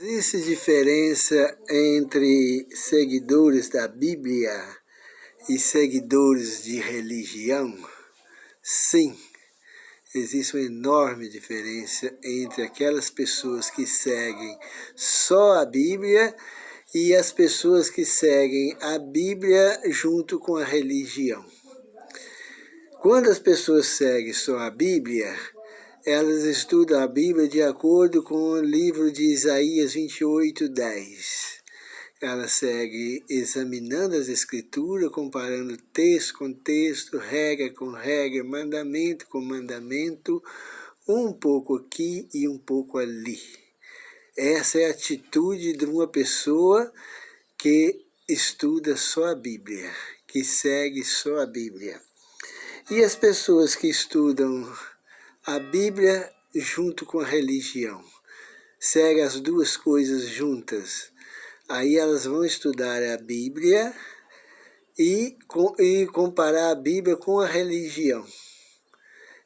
Existe diferença entre seguidores da Bíblia e seguidores de religião? Sim, existe uma enorme diferença entre aquelas pessoas que seguem só a Bíblia e as pessoas que seguem a Bíblia junto com a religião. Quando as pessoas seguem só a Bíblia, elas estudam a Bíblia de acordo com o livro de Isaías 28:10. Elas seguem examinando as Escrituras, comparando texto com texto, regra com regra, mandamento com mandamento, um pouco aqui e um pouco ali. Essa é a atitude de uma pessoa que estuda só a Bíblia, que segue só a Bíblia. E as pessoas que estudam a Bíblia junto com a religião, seguem as duas coisas juntas. Aí elas vão estudar a Bíblia e comparar a Bíblia com a religião.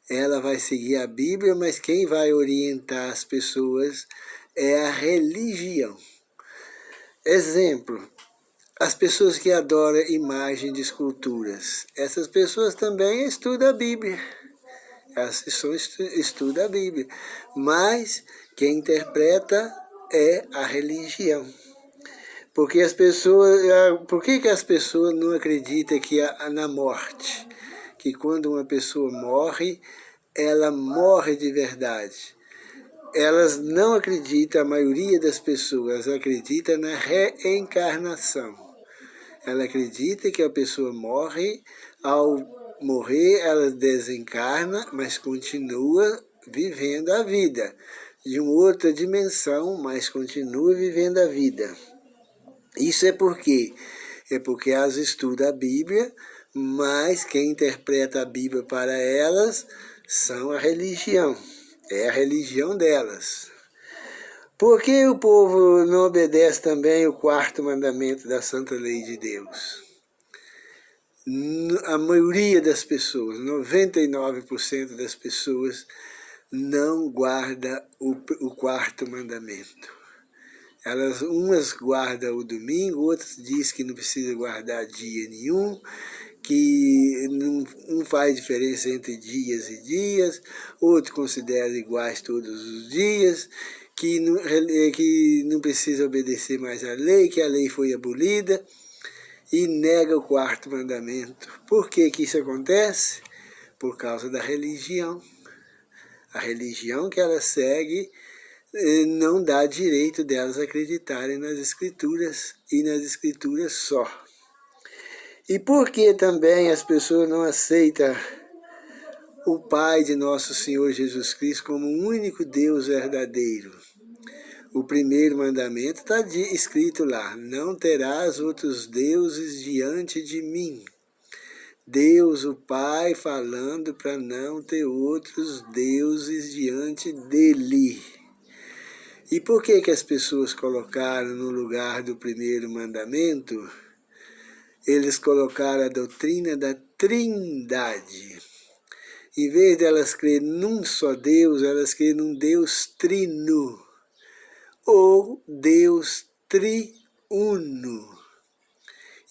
Ela vai seguir a Bíblia, mas quem vai orientar as pessoas é a religião. Exemplo, as pessoas que adoram imagem de esculturas. Essas pessoas também estudam a Bíblia. Elas estudam a Bíblia, mas quem interpreta é a religião. Porque as pessoas, por que as pessoas não acreditam na morte? Que quando uma pessoa morre, ela morre de verdade. Elas não acreditam, a maioria das pessoas acredita na reencarnação. Ela acredita que a pessoa morre, ao morrer ela desencarna, mas continua vivendo a vida. De uma outra dimensão, mas continua vivendo a vida. Isso é por quê? É porque elas estudam a Bíblia, mas quem interpreta a Bíblia para elas são a religião. É a religião delas. Por que o povo não obedece também o 4º mandamento da Santa Lei de Deus? A maioria das pessoas, 99% das pessoas, não guarda o 4º mandamento. Umas guardam o domingo, outras dizem que não precisa guardar dia nenhum, que não faz diferença entre dias e dias, outros consideram iguais todos os dias, que não precisa obedecer mais à lei, que a lei foi abolida, e nega o 4º mandamento. Por que isso acontece? Por causa da religião. A religião que ela segue não dá direito delas acreditarem nas Escrituras e nas Escrituras só. E por que também as pessoas não aceitam o Pai de nosso Senhor Jesus Cristo como o único Deus verdadeiro? O 1º mandamento está escrito lá: não terás outros deuses diante de mim. Deus, o Pai, falando para não ter outros deuses diante dele. E por que as pessoas colocaram no lugar do 1º mandamento? Eles colocaram a doutrina da Trindade. Em vez de elas crerem num só Deus, elas creem num Deus trino, ou Deus triuno.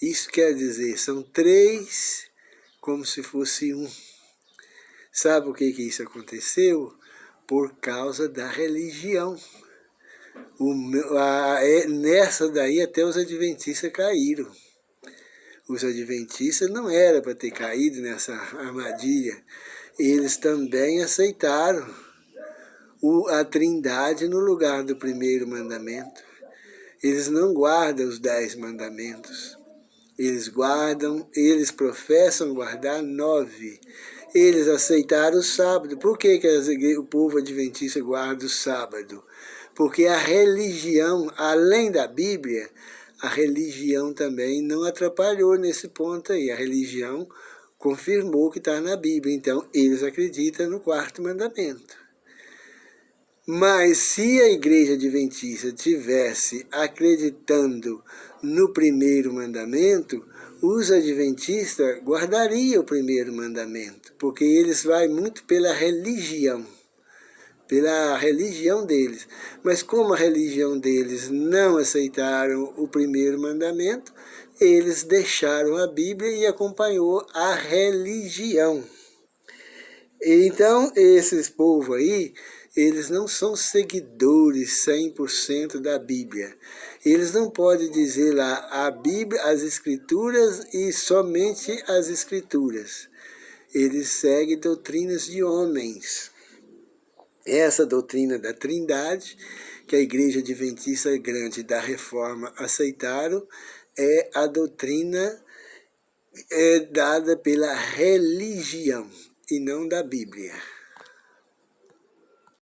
Isso quer dizer, são 3 como se fosse um. Sabe por que isso aconteceu? Por causa da religião. Nessa daí até os adventistas caíram. Os adventistas não era para ter caído nessa armadilha. Eles também aceitaram a Trindade no lugar do 1º mandamento. Eles não guardam os 10 mandamentos. Eles professam guardar 9. Eles aceitaram o sábado. Por que o povo adventista guarda o sábado? Porque a religião, além da Bíblia, a religião também não atrapalhou nesse ponto aí. A religião confirmou que está na Bíblia. Então, eles acreditam no 4º mandamento. Mas se a igreja adventista tivesse acreditando no 1º mandamento, os adventistas guardariam o 1º mandamento, porque eles vão muito pela religião, pela religião deles. Mas como a religião deles não aceitaram o primeiro mandamento, eles deixaram a Bíblia e acompanhou a religião. Então, esses povos aí, eles não são seguidores 100% da Bíblia. Eles não podem dizer lá a Bíblia, as Escrituras e somente as Escrituras. Eles seguem doutrinas de homens. Essa doutrina da Trindade, que a Igreja Adventista Grande da Reforma aceitaram, é a doutrina dada pela religião e não da Bíblia.